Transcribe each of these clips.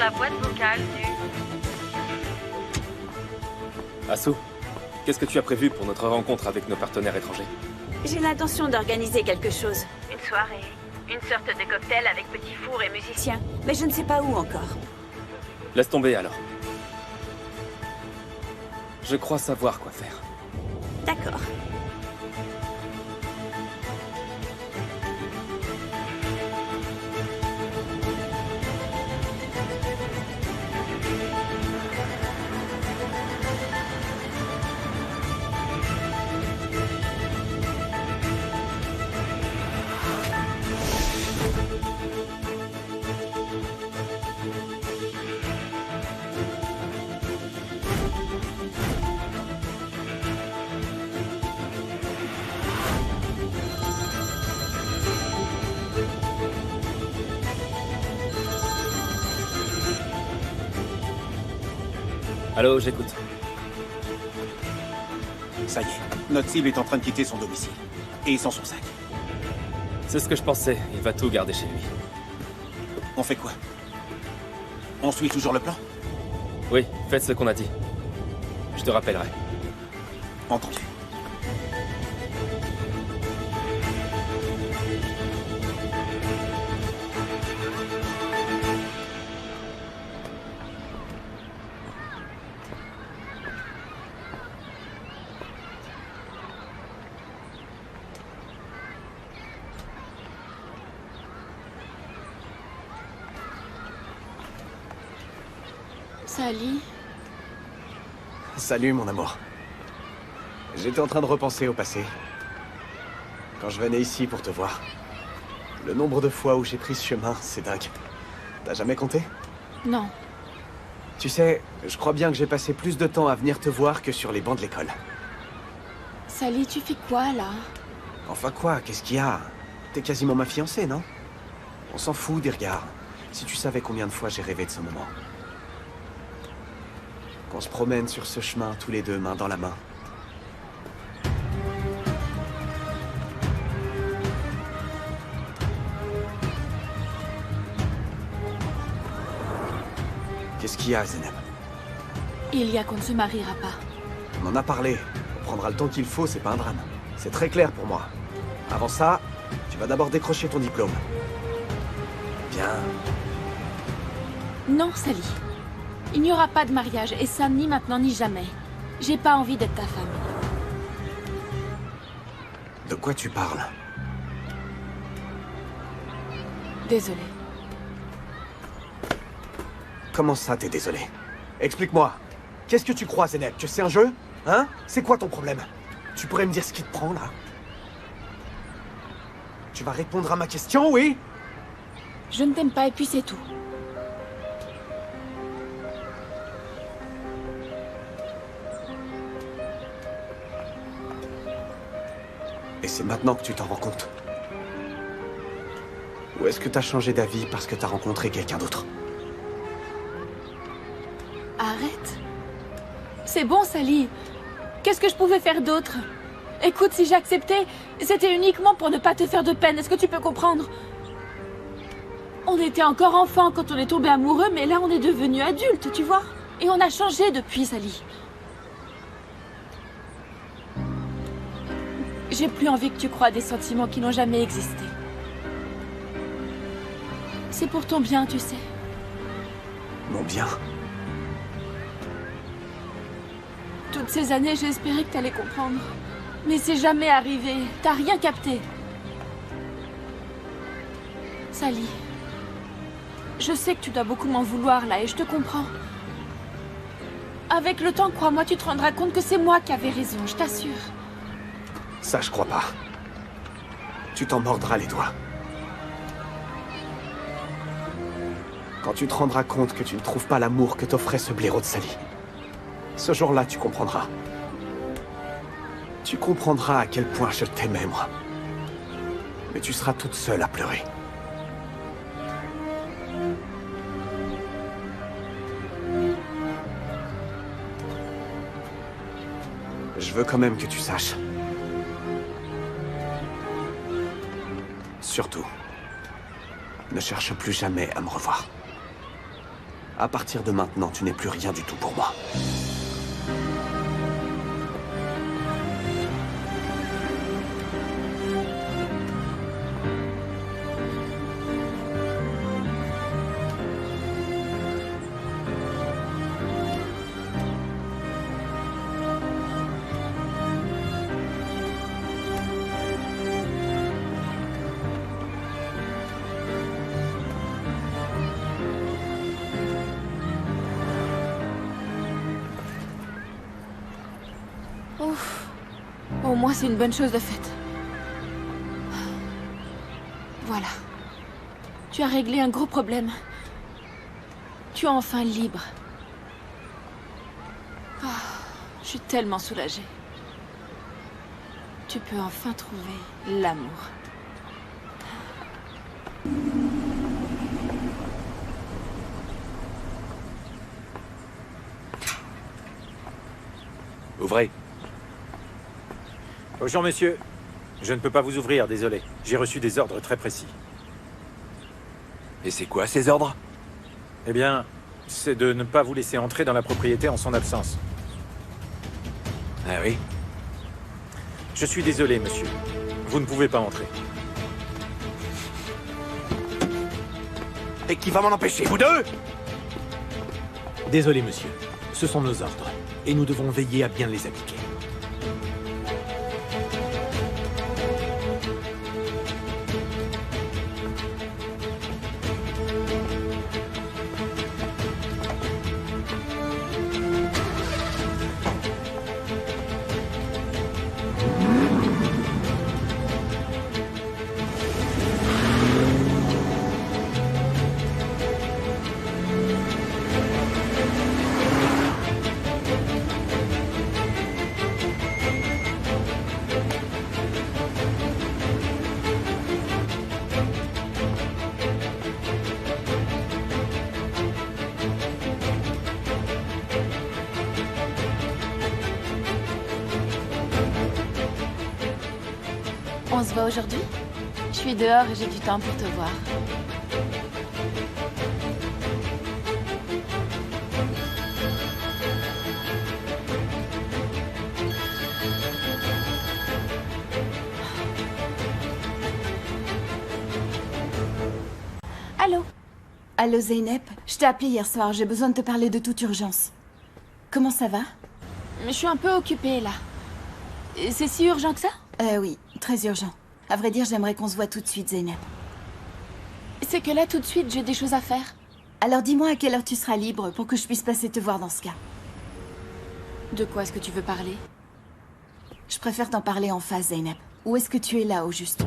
la boîte vocale du... Asu, qu'est-ce que tu as prévu pour notre rencontre avec nos partenaires étrangers? J'ai l'intention d'organiser quelque chose. Une soirée. Une sorte de cocktail avec petit four et musicien. Mais je ne sais pas où encore. Laisse tomber alors. Je crois savoir quoi faire. D'accord. Allô, j'écoute. Ça y est, notre cible est en train de quitter son domicile. Et sans son sac. C'est ce que je pensais, il va tout garder chez lui. On fait quoi? On suit toujours le plan? Oui, faites ce qu'on a dit. Je te rappellerai. Entendu. Sally? Salut, mon amour. J'étais en train de repenser au passé. Quand je venais ici pour te voir. Le nombre de fois où j'ai pris ce chemin, c'est dingue. T'as jamais compté? Non. Tu sais, je crois bien que j'ai passé plus de temps à venir te voir que sur les bancs de l'école. Sally, tu fais quoi, là? Enfin quoi, qu'est-ce qu'il y a? T'es quasiment ma fiancée, non? On s'en fout des regards. Si tu savais combien de fois j'ai rêvé de ce moment. Qu'on se promène sur ce chemin, tous les deux, main dans la main. Qu'est-ce qu'il y a, Zeynep? Il y a qu'on ne se mariera pas. On en a parlé. On prendra le temps qu'il faut, c'est pas un drame. C'est très clair pour moi. Avant ça, tu vas d'abord décrocher ton diplôme. Bien. Non, Sally. Il n'y aura pas de mariage, et ça ni maintenant ni jamais. J'ai pas envie d'être ta femme. De quoi tu parles? Désolée. Comment ça, t'es désolé? Explique-moi. Qu'est-ce que tu crois, Zeynep? Que c'est un jeu? Hein? C'est quoi ton problème? Tu pourrais me dire ce qui te prend, là? Tu vas répondre à ma question, oui? Je ne t'aime pas et puis c'est tout. Et c'est maintenant que tu t'en rends compte? Ou est-ce que t'as changé d'avis parce que t'as rencontré quelqu'un d'autre? Arrête. C'est bon, Sally. Qu'est-ce que je pouvais faire d'autre? Écoute, si j'acceptais, c'était uniquement pour ne pas te faire de peine. Est-ce que tu peux comprendre? On était encore enfants quand on est tombé amoureux, mais là on est devenus adultes, tu vois? Et on a changé depuis, Sally. J'ai plus envie que tu croies à des sentiments qui n'ont jamais existé. C'est pour ton bien, tu sais. Mon bien. Toutes ces années, j'ai espéré que t'allais comprendre. Mais c'est jamais arrivé. T'as rien capté. Sally. Je sais que tu dois beaucoup m'en vouloir, là, et je te comprends. Avec le temps, crois-moi, tu te rendras compte que c'est moi qui avais raison, je t'assure. Ça, je crois pas. Tu t'en mordras les doigts. Quand tu te rendras compte que tu ne trouves pas l'amour que t'offrait ce blaireau de Sally. Ce jour-là, tu comprendras. Tu comprendras à quel point je t'aimais, moi. Mais tu seras toute seule à pleurer. Je veux quand même que tu saches. Surtout, ne cherche plus jamais à me revoir. À partir de maintenant, tu n'es plus rien du tout pour moi. Ouf. Au moins, c'est une bonne chose de faite. Voilà. Tu as réglé un gros problème. Tu es enfin libre. Ah, je suis tellement soulagée. Tu peux enfin trouver l'amour. Ouvrez. Bonjour, monsieur. Je ne peux pas vous ouvrir, désolé. J'ai reçu des ordres très précis. Et c'est quoi ces ordres? Eh bien, c'est de ne pas vous laisser entrer dans la propriété en son absence. Ah oui? Je suis désolé, monsieur. Vous ne pouvez pas entrer. Et qui va m'en empêcher, vous deux? Désolé, monsieur. Ce sont nos ordres. Et nous devons veiller à bien les appliquer. On se voit aujourd'hui? Je suis dehors et j'ai du temps pour te voir. Allô? Allô Zeynep, je t'ai appelé hier soir, j'ai besoin de te parler de toute urgence. Comment ça va? Je suis un peu occupée là. C'est si urgent que ça? Oui, très urgent. À vrai dire, j'aimerais qu'on se voit tout de suite, Zeynep. C'est que là, tout de suite, j'ai des choses à faire. Alors dis-moi à quelle heure tu seras libre pour que je puisse passer te voir dans ce cas. De quoi est-ce que tu veux parler? Je préfère t'en parler en face, Zeynep. Où est-ce que tu es là, au juste?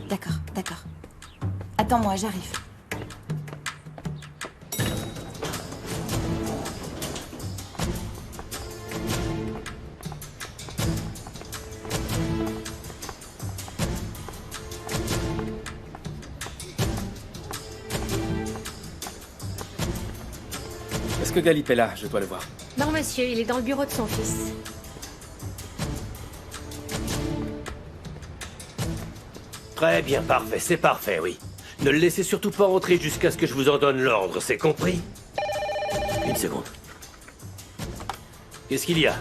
D'accord, d'accord. Attends-moi, j'arrive. Est-ce que Galip est là? Je dois le voir. Non, monsieur, il est dans le bureau de son fils. Très bien, parfait, c'est parfait, oui. Ne le laissez surtout pas entrer jusqu'à ce que je vous en donne l'ordre, c'est compris? Une seconde. Qu'est-ce qu'il y a?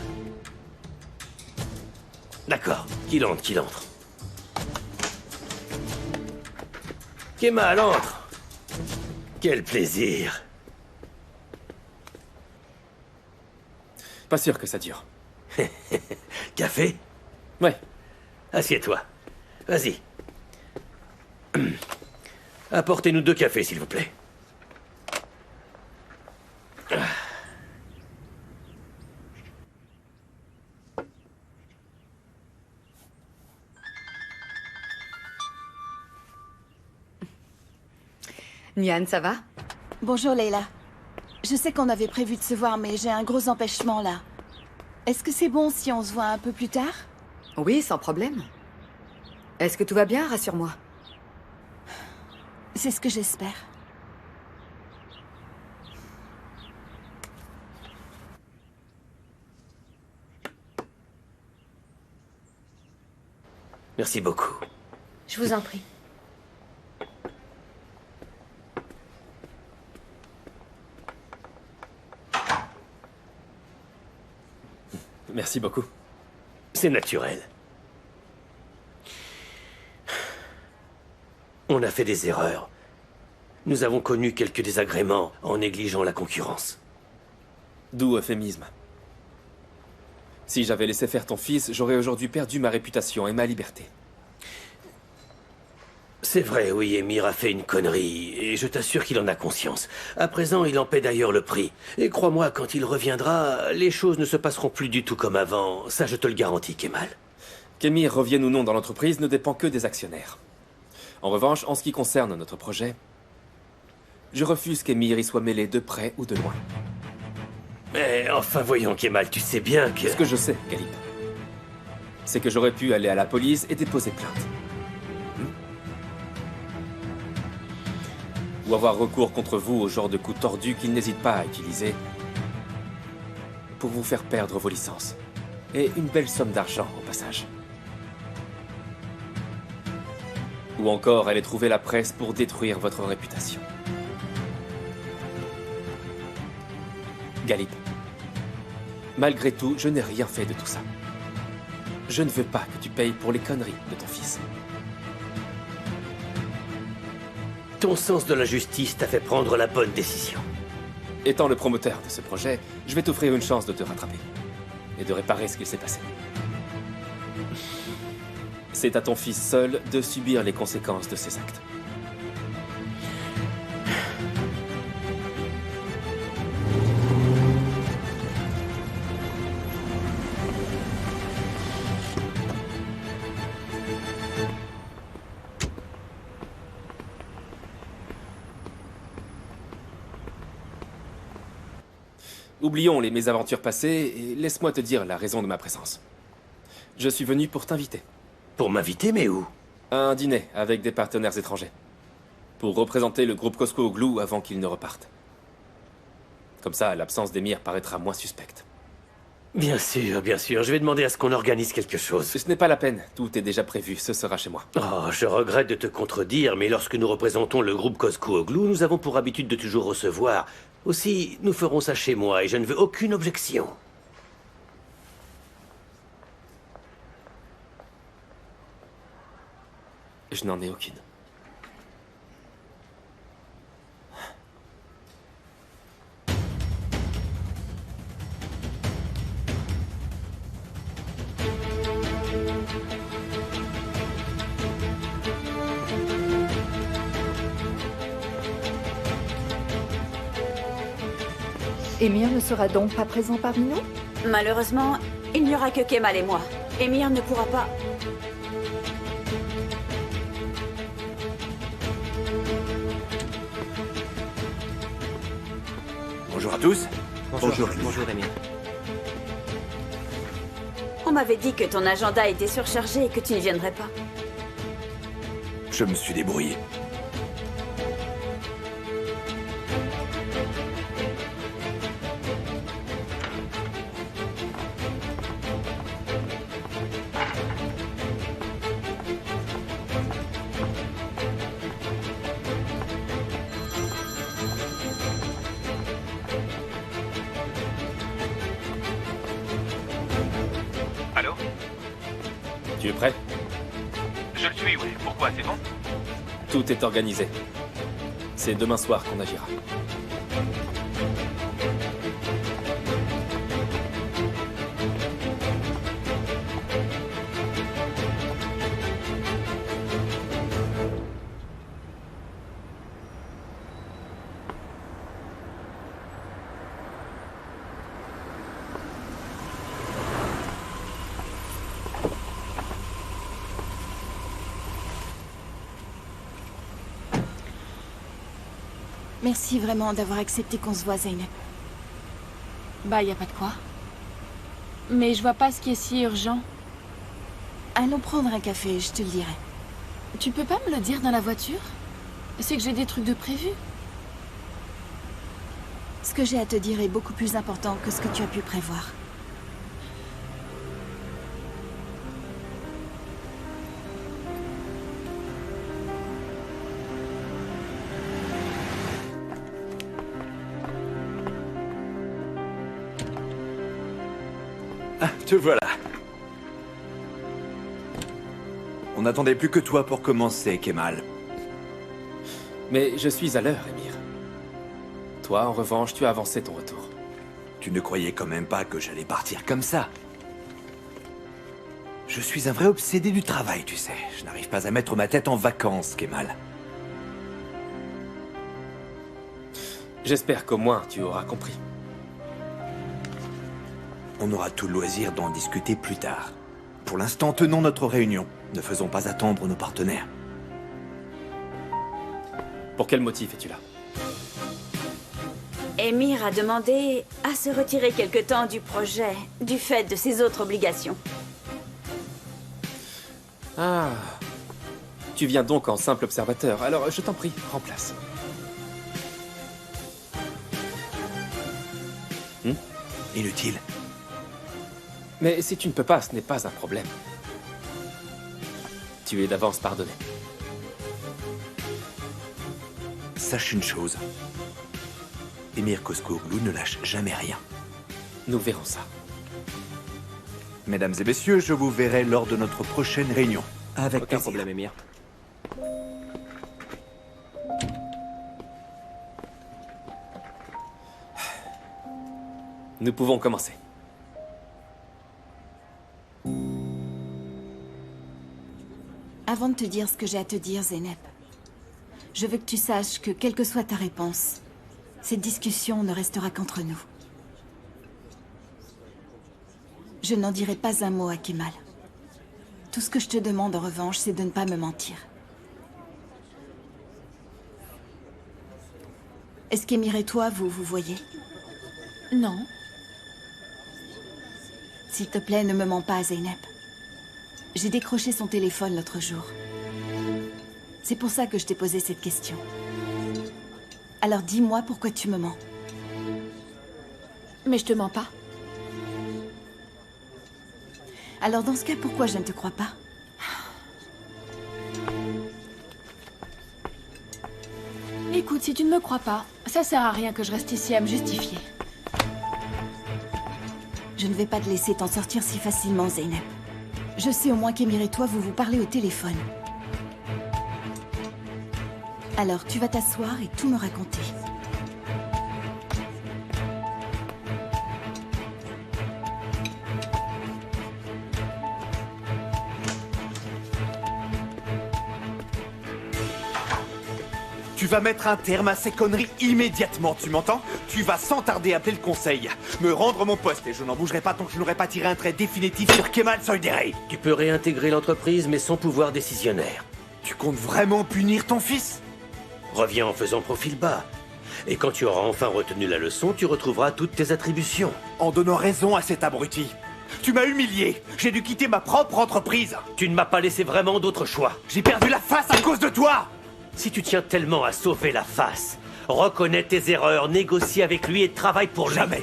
D'accord, qu'il entre, qu'il entre. Kemal, entre. Quel plaisir. Pas sûr que ça dure. Café? Ouais. Assieds-toi. Vas-y. Apportez-nous 2 cafés, s'il vous plaît. Nian, ça va? Bonjour Leila. Je sais qu'on avait prévu de se voir, mais j'ai un gros empêchement là. Est-ce que c'est bon si on se voit un peu plus tard? Oui, sans problème. Est-ce que tout va bien? Rassure-moi. C'est ce que j'espère. Merci beaucoup. Je vous en prie. Merci beaucoup. C'est naturel. On a fait des erreurs. Nous avons connu quelques désagréments en négligeant la concurrence. Doux euphémisme. Si j'avais laissé faire ton fils, j'aurais aujourd'hui perdu ma réputation et ma liberté. C'est vrai, oui, Émir a fait une connerie, et je t'assure qu'il en a conscience. À présent, il en paie d'ailleurs le prix. Et crois-moi, quand il reviendra, les choses ne se passeront plus du tout comme avant. Ça, je te le garantis, Kemal. Qu'Émir revienne ou non dans l'entreprise ne dépend que des actionnaires. En revanche, en ce qui concerne notre projet, je refuse qu'Émir y soit mêlé de près ou de loin. Mais enfin, voyons, Kemal, tu sais bien que... Ce que je sais, Galip, c'est que j'aurais pu aller à la police et déposer plainte. Ou avoir recours contre vous au genre de coups tordus qu'il n'hésite pas à utiliser pour vous faire perdre vos licences. Et une belle somme d'argent, au passage. Ou encore aller trouver la presse pour détruire votre réputation. Galip, malgré tout, je n'ai rien fait de tout ça. Je ne veux pas que tu payes pour les conneries de ton fils. Ton sens de la justice t'a fait prendre la bonne décision. Étant le promoteur de ce projet, je vais t'offrir une chance de te rattraper. Et de réparer ce qu'il s'est passé. C'est à ton fils seul de subir les conséquences de ses actes. Oublions les mésaventures passées et laisse-moi te dire la raison de ma présence. Je suis venu pour t'inviter. Pour m'inviter, mais où? À un dîner avec des partenaires étrangers. Pour représenter le groupe Cosco-Oglou avant qu'il ne reparte. Comme ça, l'absence d'Émir paraîtra moins suspecte. Bien sûr, bien sûr. Je vais demander à ce qu'on organise quelque chose. Ce n'est pas la peine. Tout est déjà prévu. Ce sera chez moi. Oh, je regrette de te contredire, mais lorsque nous représentons le groupe Cosco-Oglou, nous avons pour habitude de toujours recevoir. Aussi, nous ferons ça chez moi et je ne veux aucune objection. Je n'en ai aucune. Émir ne sera donc pas présent parmi nous? Malheureusement, il n'y aura que Kemal et moi. Émir ne pourra pas... Bonjour à tous. Bonjour, Émir. On m'avait dit que ton agenda était surchargé et que tu ne viendrais pas. Je me suis débrouillé. Allô? Tu es prêt? Je le suis, oui. Pourquoi? C'est bon? Tout est organisé. C'est demain soir qu'on agira. Merci vraiment d'avoir accepté qu'on se voit, Zeynep. Bah, y a pas de quoi. Mais je vois pas ce qui est si urgent. Allons prendre un café, je te le dirai. Tu peux pas me le dire dans la voiture? C'est que j'ai des trucs de prévu. Ce que j'ai à te dire est beaucoup plus important que ce que tu as pu prévoir. Ah, te voilà. On n'attendait plus que toi pour commencer, Kemal. Mais je suis à l'heure, Émir. Toi, en revanche, tu as avancé ton retour. Tu ne croyais quand même pas que j'allais partir comme ça. Je suis un vrai obsédé du travail, tu sais. Je n'arrive pas à mettre ma tête en vacances, Kemal. J'espère qu'au moins tu auras compris. On aura tout le loisir d'en discuter plus tard. Pour l'instant, tenons notre réunion. Ne faisons pas attendre nos partenaires. Pour quel motif es-tu là? Émir a demandé à se retirer quelque temps du projet, du fait de ses autres obligations. Ah. Tu viens donc en simple observateur. Alors, je t'en prie, prends place. Inutile. Mais si tu ne peux pas, ce n'est pas un problème. Tu es d'avance pardonné. Sache une chose. Emir Kozkoglou ne lâche jamais rien. Nous verrons ça. Mesdames et messieurs, je vous verrai lors de notre prochaine réunion. Avec Aucun plaisir. problème, Émir. Nous pouvons commencer. Avant de te dire ce que j'ai à te dire, Zeynep, je veux que tu saches que, quelle que soit ta réponse, cette discussion ne restera qu'entre nous. Je n'en dirai pas un mot à Kemal. Tout ce que je te demande en revanche, c'est de ne pas me mentir. Est-ce qu'Émir et toi, vous voyez? Non. S'il te plaît, ne me mens pas, Zeynep. J'ai décroché son téléphone l'autre jour. C'est pour ça que je t'ai posé cette question. Alors dis-moi pourquoi tu me mens. Mais je te mens pas. Alors dans ce cas, pourquoi je ne te crois pas? Écoute, si tu ne me crois pas, ça sert à rien que je reste ici à me justifier. Je ne vais pas te laisser t'en sortir si facilement, Zeynep. Je sais au moins qu'Émir et toi, vous vous parlez au téléphone. Alors, tu vas t'asseoir et tout me raconter. Tu vas mettre un terme à ces conneries immédiatement, tu m'entends? Tu vas sans tarder appeler le conseil, me rendre mon poste et je n'en bougerai pas tant que je n'aurai pas tiré un trait définitif sur Kemal Soydere. Tu peux réintégrer l'entreprise, mais sans pouvoir décisionnaire. Tu comptes vraiment punir ton fils? Reviens en faisant profil bas. Et quand tu auras enfin retenu la leçon, tu retrouveras toutes tes attributions. En donnant raison à cet abruti. Tu m'as humilié. J'ai dû quitter ma propre entreprise. Tu ne m'as pas laissé vraiment d'autre choix. J'ai perdu la face à cause de toi. Si tu tiens tellement à sauver la face, reconnais tes erreurs, négocie avec lui et travaille pour lui. Jamais.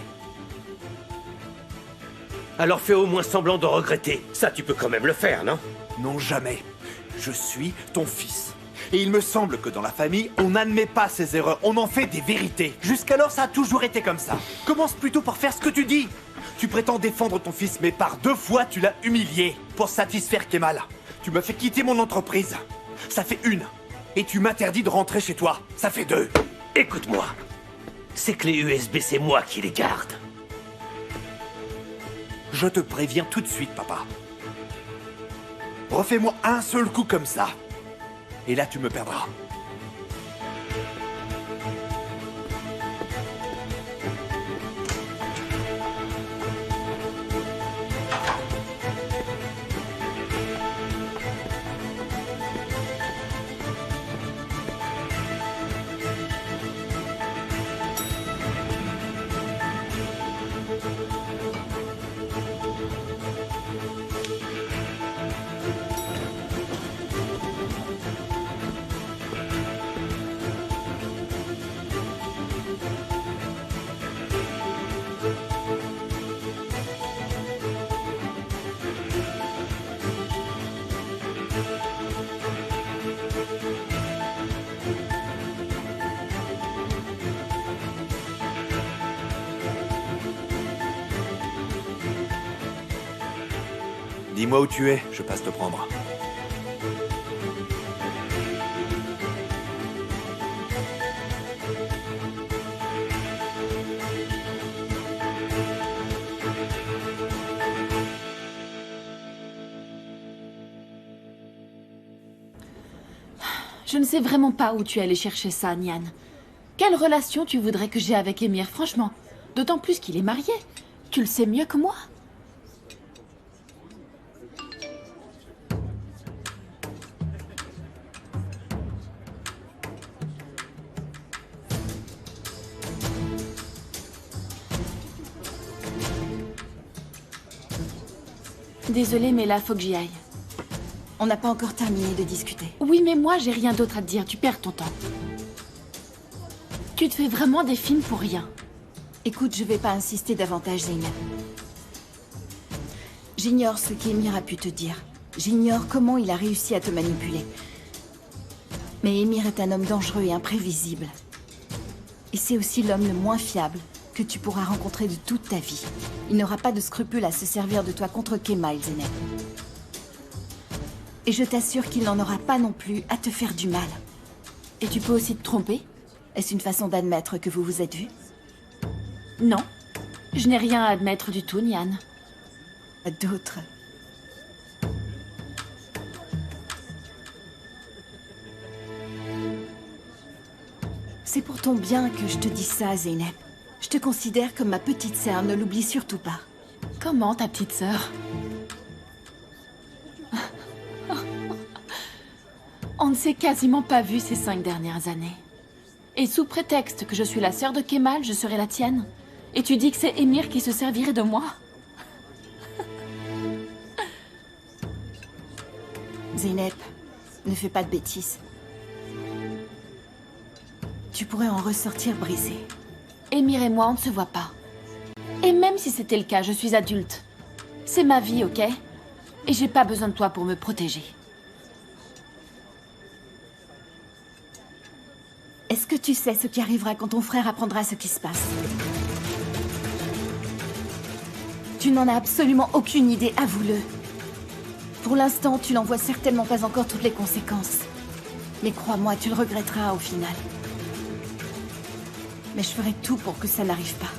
Alors fais au moins semblant de regretter. Ça, tu peux quand même le faire, non? Non, jamais. Je suis ton fils. Et il me semble que dans la famille, on n'admet pas ses erreurs, on en fait des vérités. Jusqu'alors, ça a toujours été comme ça. Commence plutôt par faire ce que tu dis. Tu prétends défendre ton fils, mais par 2 fois, tu l'as humilié. Pour satisfaire Kemal. Tu m'as fait quitter mon entreprise. Ça fait 1. Et tu m'interdis de rentrer chez toi. Ça fait 2. Écoute-moi. Ces clés USB, c'est moi qui les garde. Je te préviens tout de suite, papa. Refais-moi un seul coup comme ça. Et là, tu me perdras. Dis-moi où tu es, je passe te prendre. Je ne sais vraiment pas où tu es allé chercher ça, Nian. Quelle relation tu voudrais que j'ai avec Émir, franchement? D'autant plus qu'il est marié. Tu le sais mieux que moi. Désolée, mais là, faut que j'y aille. On n'a pas encore terminé de discuter. Oui, mais moi, j'ai rien d'autre à te dire. Tu perds ton temps. Tu te fais vraiment des films pour rien. Écoute, je vais pas insister davantage, Zeynep. J'ignore ce qu'Émir a pu te dire. J'ignore comment il a réussi à te manipuler. Mais Émir est un homme dangereux et imprévisible. Et c'est aussi l'homme le moins fiable que tu pourras rencontrer de toute ta vie. Il n'aura pas de scrupule à se servir de toi contre Kemal, Zeynep. Et je t'assure qu'il n'en aura pas non plus à te faire du mal. Et tu peux aussi te tromper? Est-ce une façon d'admettre que vous vous êtes vus? Non. Je n'ai rien à admettre du tout, Nian. D'autres. C'est pour ton bien que je te dis ça, Zeynep. Je te considère comme ma petite sœur, ne l'oublie surtout pas. Comment, ta petite sœur? On ne s'est quasiment pas vu ces 5 dernières années. Et sous prétexte que je suis la sœur de Kemal, je serai la tienne. Et tu dis que c'est Émir qui se servirait de moi? Zeynep, ne fais pas de bêtises. Tu pourrais en ressortir brisée. Émir et moi, on ne se voit pas. Et même si c'était le cas, je suis adulte. C'est ma vie, ok? Et j'ai pas besoin de toi pour me protéger. Est-ce que tu sais ce qui arrivera quand ton frère apprendra ce qui se passe? Tu n'en as absolument aucune idée, avoue-le. Pour l'instant, tu n'en vois certainement pas encore toutes les conséquences. Mais crois-moi, tu le regretteras au final. Mais je ferai tout pour que ça n'arrive pas.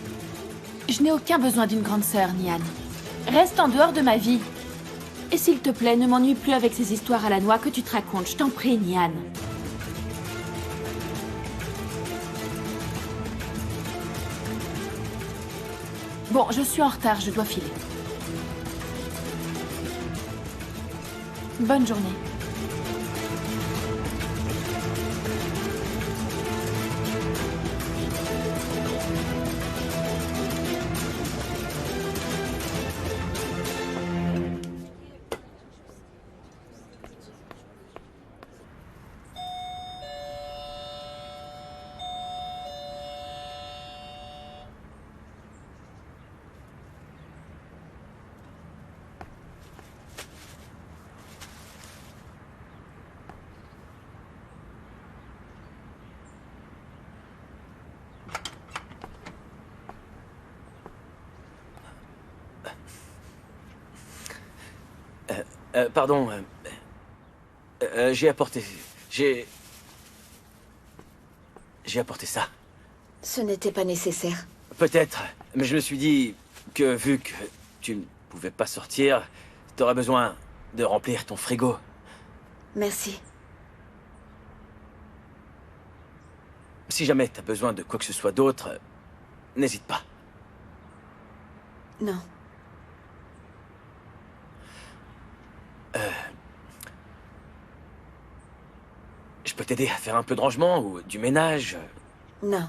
Je n'ai aucun besoin d'une grande sœur, Nian. Reste en dehors de ma vie. Et s'il te plaît, ne m'ennuie plus avec ces histoires à la noix que tu te racontes. Je t'en prie, Nian. Bon, je suis en retard, je dois filer. Bonne journée. Pardon. J'ai apporté... J'ai apporté ça. Ce n'était pas nécessaire. Peut-être, mais je me suis dit que vu que tu ne pouvais pas sortir, t'aurais besoin de remplir ton frigo. Merci. Si jamais t'as besoin de quoi que ce soit d'autre, n'hésite pas. Non. Je peux t'aider à faire un peu de rangement ou du ménage. Non.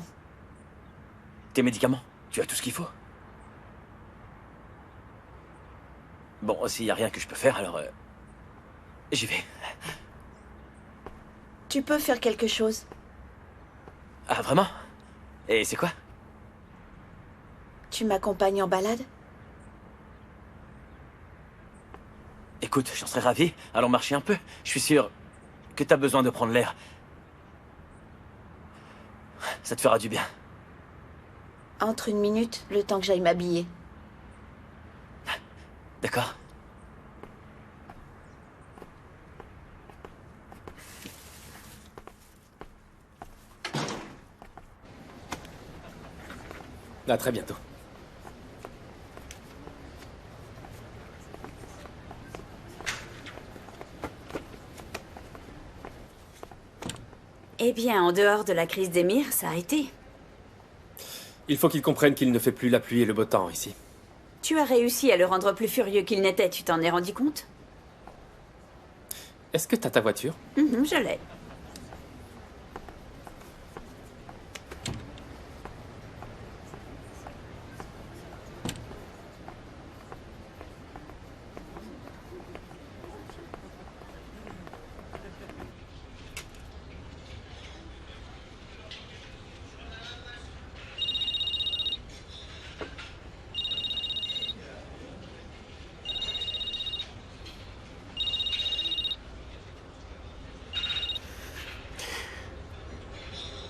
Tes médicaments, tu as tout ce qu'il faut. Bon, s'il n'y a rien que je peux faire, alors... j'y vais. Tu peux faire quelque chose. Ah, vraiment? Et c'est quoi? Tu m'accompagnes en balade? Écoute, j'en serais ravi. Allons marcher un peu. Je suis sûr que t'as besoin de prendre l'air. Ça te fera du bien. Entre une minute, le temps que j'aille m'habiller. D'accord. À très bientôt. Eh bien, en dehors de la crise d'Emir, ça a été. Il faut qu'il comprenne qu'il ne fait plus la pluie et le beau temps ici. Tu as réussi à le rendre plus furieux qu'il n'était, tu t'en es rendu compte? Est-ce que t'as ta voiture? Je l'ai.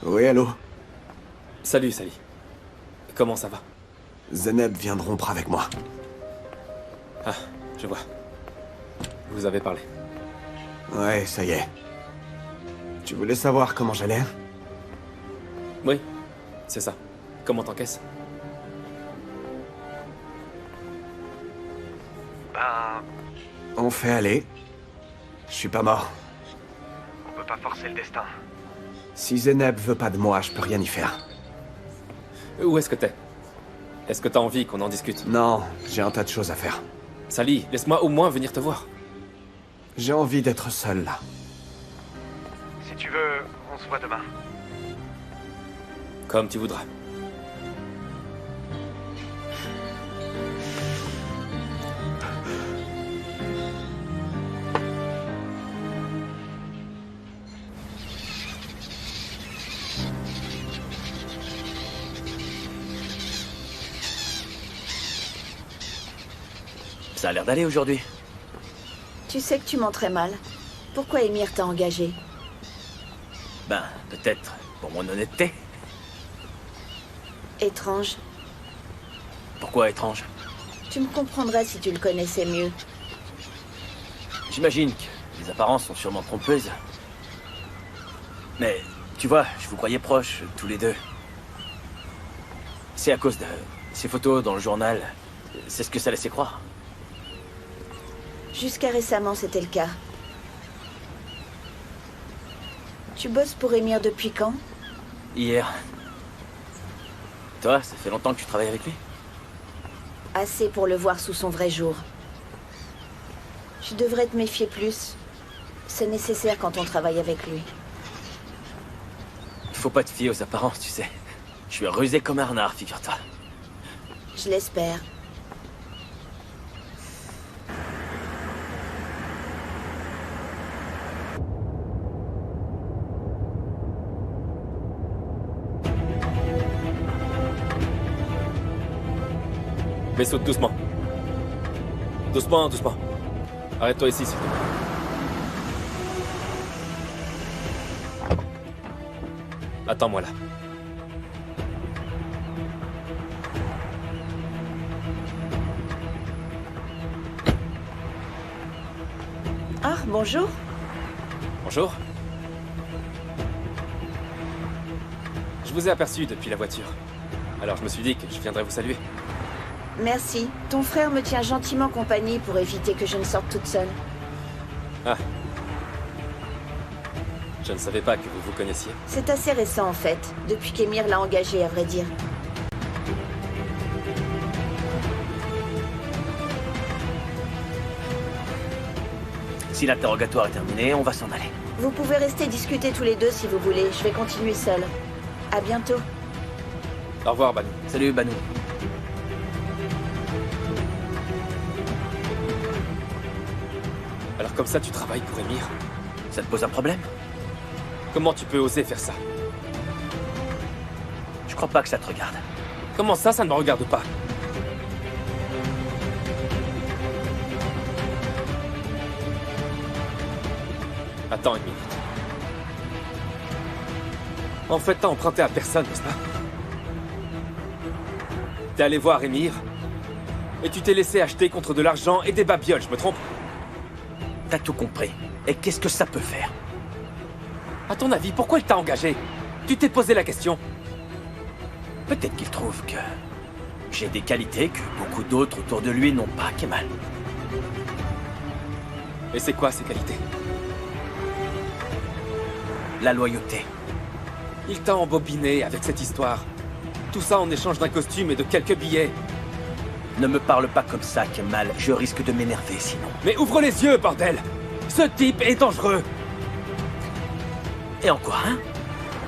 Oui, allô? Salut, Sally. Comment ça va? Zeynep vient de rompre avec moi. Ah, je vois. Vous avez parlé. Ouais, ça y est. Tu voulais savoir comment j'allais? Oui, c'est ça. Comment t'encaisses? Ben... On fait aller. Je suis pas mort. On peut pas forcer le destin. Si Zeynep veut pas de moi, je peux rien y faire. Où est-ce que t'es? Est-ce que t'as envie qu'on en discute? Non, j'ai un tas de choses à faire. Sally, laisse-moi au moins venir te voir. J'ai envie d'être seul, là. Si tu veux, on se voit demain. Comme tu voudras. Ça a l'air d'aller aujourd'hui. Tu sais que tu mens très mal. Pourquoi Emir t'a engagé? Ben, peut-être pour mon honnêteté. Étrange. Pourquoi étrange? Tu me comprendrais si tu le connaissais mieux. J'imagine que les apparences sont sûrement trompeuses. Mais, tu vois, je vous croyais proches, tous les deux. C'est à cause de ces photos dans le journal. C'est ce que ça laissait croire. Jusqu'à récemment, c'était le cas. Tu bosses pour Emir depuis quand? Hier. Toi, ça fait longtemps que tu travailles avec lui? Assez pour le voir sous son vrai jour. Tu devrais te méfier plus. C'est nécessaire quand on travaille avec lui. Faut pas te fier aux apparences, tu sais. Je suis rusé comme un renard, figure-toi. Je l'espère. Mais saute doucement. Doucement, doucement. Arrête-toi ici, s'il te plaît. Attends-moi là. Ah, bonjour. Bonjour. Je vous ai aperçu depuis la voiture. Alors je me suis dit que je viendrais vous saluer. Merci. Ton frère me tient gentiment compagnie pour éviter que je ne sorte toute seule. Ah. Je ne savais pas que vous vous connaissiez. C'est assez récent en fait, depuis qu'Emir l'a engagé à vrai dire. Si l'interrogatoire est terminé, on va s'en aller. Vous pouvez rester discuter tous les deux si vous voulez, je vais continuer seule. À bientôt. Au revoir, Banou. Salut, Banou. Alors comme ça, tu travailles pour Emir? Ça te pose un problème? Comment tu peux oser faire ça? Je crois pas que ça te regarde. Comment ça ne me regarde pas? Attends une minute. En fait, t'as emprunté à personne, n'est-ce pas? T'es allé voir Emir, et tu t'es laissé acheter contre de l'argent et des babioles, je me trompe? T'as tout compris. Et qu'est-ce que ça peut faire? À ton avis, pourquoi il t'a engagé? Tu t'es posé la question? Peut-être qu'il trouve que j'ai des qualités que beaucoup d'autres autour de lui n'ont pas, Kemal. Et c'est quoi ces qualités? La loyauté. Il t'a embobiné avec cette histoire. Tout ça en échange d'un costume et de quelques billets. Ne me parle pas comme ça, Kemal. Je risque de m'énerver sinon. Mais ouvre les yeux, bordel! Ce type est dangereux! Et encore, hein?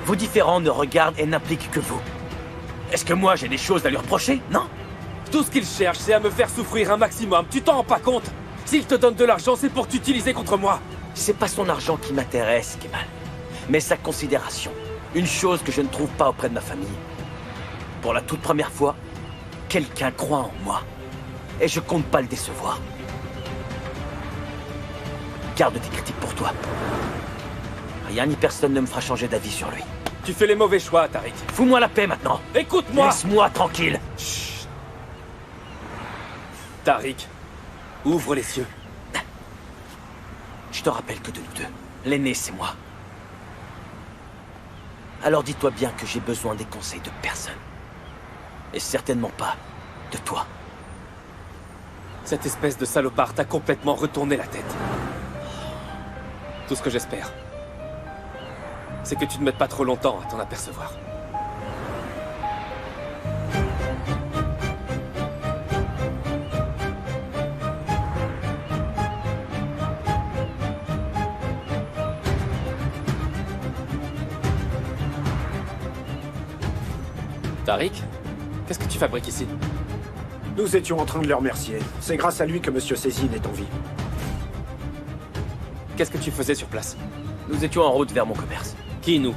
Vos différends ne regardent et n'impliquent que vous. Est-ce que moi j'ai des choses à lui reprocher? Non? Tout ce qu'il cherche, c'est à me faire souffrir un maximum. Tu t'en rends pas compte? S'il te donne de l'argent, c'est pour t'utiliser contre moi. C'est pas son argent qui m'intéresse, Kemal. Mais sa considération. Une chose que je ne trouve pas auprès de ma famille. Pour la toute première fois, quelqu'un croit en moi. Et je compte pas le décevoir. Garde tes critiques pour toi. Rien ni personne ne me fera changer d'avis sur lui. Tu fais les mauvais choix, Tariq. Fous-moi la paix maintenant. Écoute-moi! Laisse-moi tranquille. Chut. Tariq, ouvre les yeux. Je te rappelle que de nous deux, l'aîné c'est moi. Alors dis-toi bien que j'ai besoin des conseils de personne. Et certainement pas de toi. Cette espèce de salopard t'a complètement retourné la tête. Tout ce que j'espère, c'est que tu ne mettes pas trop longtemps à t'en apercevoir. Tariq, qu'est-ce que tu fabriques ici? Nous étions en train de le remercier. C'est grâce à lui que Monsieur Cézine est en vie. Qu'est-ce que tu faisais sur place? Nous étions en route vers mon commerce. Qui, nous?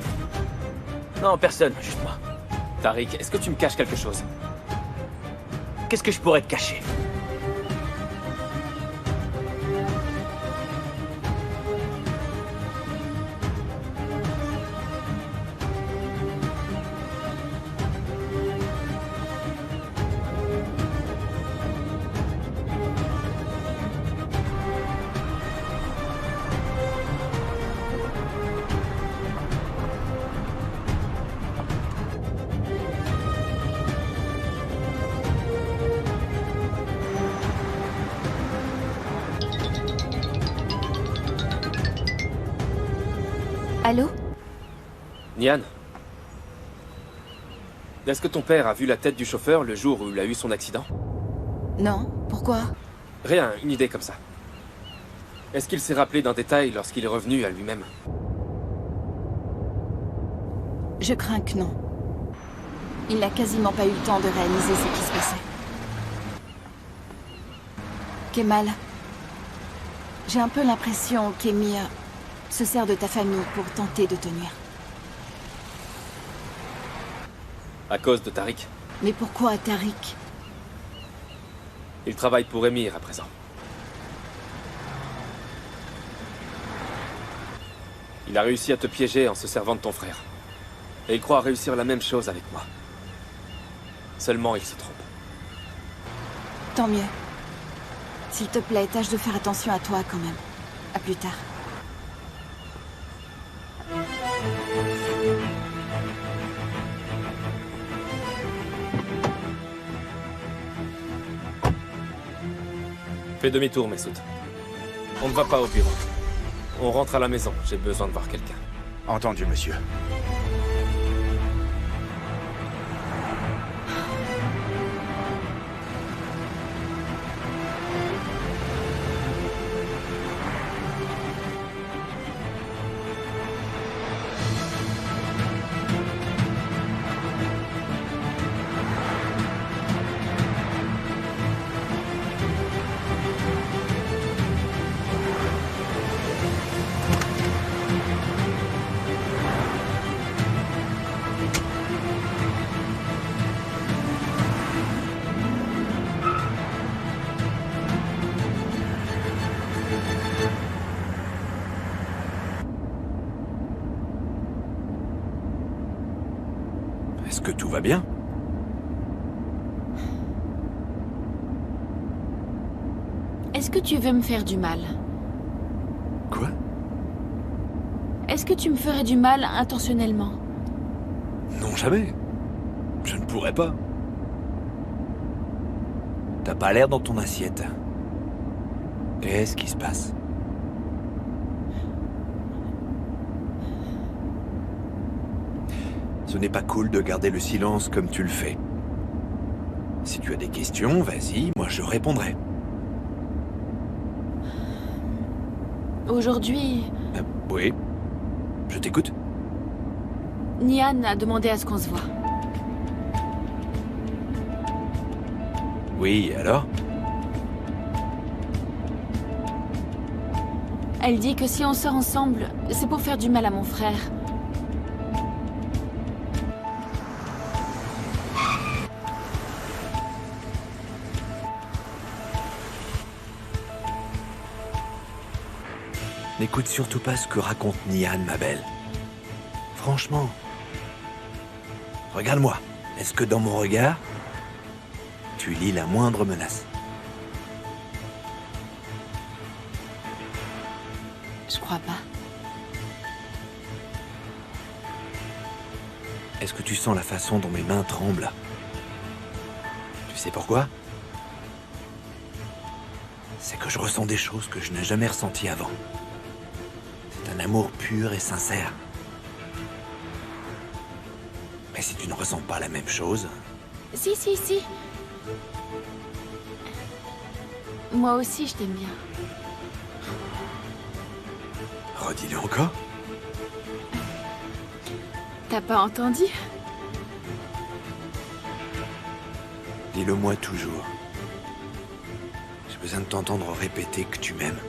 Non, personne, juste moi. Tariq, est-ce que tu me caches quelque chose? Qu'est-ce que je pourrais te cacher? Allô? Nian? Est-ce que ton père a vu la tête du chauffeur le jour où il a eu son accident? Non, pourquoi? Rien, une idée comme ça. Est-ce qu'il s'est rappelé d'un détail lorsqu'il est revenu à lui-même? Je crains que non. Il n'a quasiment pas eu le temps de réaliser ce qui se passait. Kemal, j'ai un peu l'impression qu'Emir se sert de ta famille pour tenter de te nuire. À cause de Tariq. Mais pourquoi Tariq? Il travaille pour Emir à présent. Il a réussi à te piéger en se servant de ton frère. Et il croit réussir la même chose avec moi. Seulement, il se trompe. Tant mieux. S'il te plaît, tâche de faire attention à toi quand même. À plus tard. Fais demi-tour, Messoud. On ne va pas au bureau. On rentre à la maison. J'ai besoin de voir quelqu'un. Entendu, monsieur. Est-ce que tout va bien? Est-ce que tu veux me faire du mal? Quoi? Est-ce que tu me ferais du mal intentionnellement? Non, jamais. Je ne pourrais pas. T'as pas l'air dans ton assiette. Qu'est-ce qui se passe? Ce n'est pas cool de garder le silence comme tu le fais. Si tu as des questions, vas-y, moi je répondrai. Aujourd'hui, Oui, je t'écoute. Nian a demandé à ce qu'on se voit. Oui, alors? Elle dit que si on sort ensemble, c'est pour faire du mal à mon frère. N'écoute surtout pas ce que raconte Nian, ma belle. Franchement. Regarde-moi. Est-ce que dans mon regard, tu lis la moindre menace? Je crois pas. Est-ce que tu sens la façon dont mes mains tremblent? Tu sais pourquoi? C'est que je ressens des choses que je n'ai jamais ressenties avant. C'est un amour pur et sincère. Mais si tu ne ressens pas la même chose... Si, si, si. Moi aussi, je t'aime bien. Redis-le encore. T'as pas entendu? Dis-le-moi toujours. J'ai besoin de t'entendre répéter que tu m'aimes.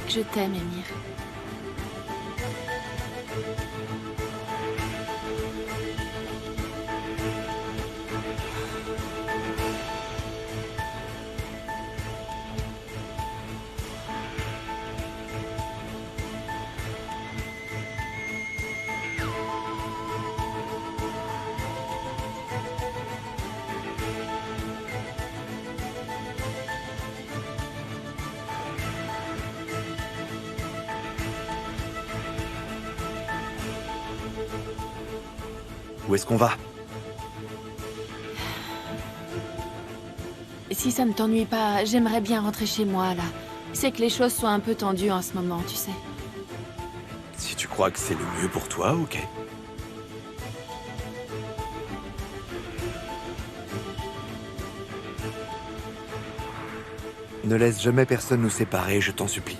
Je t'aime, Émir. Où est-ce qu'on va? Si ça ne t'ennuie pas, j'aimerais bien rentrer chez moi, là. C'est que les choses sont un peu tendues en ce moment, tu sais. Si tu crois que c'est le mieux pour toi, ok. Ne laisse jamais personne nous séparer, je t'en supplie.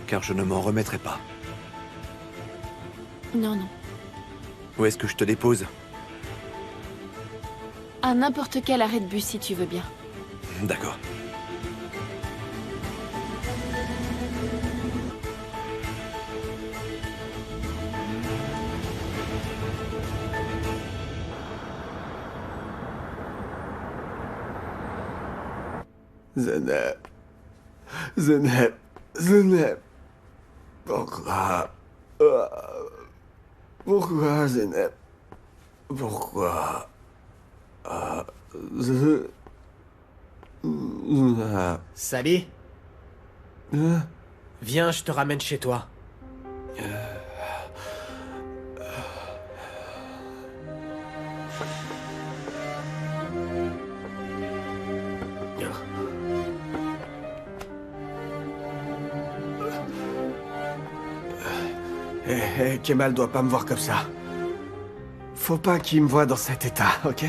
Car je ne m'en remettrai pas. Non, non. Où est-ce que je te dépose? À n'importe quel arrêt de bus, si tu veux bien. D'accord. Zeynep. Zeynep. Zeynep. Pourquoi? Pourquoi, Zeynep? Pourquoi? Sally? Viens, je te ramène chez toi. Kemal doit pas me voir comme ça. Faut pas qu'il me voie dans cet état, ok?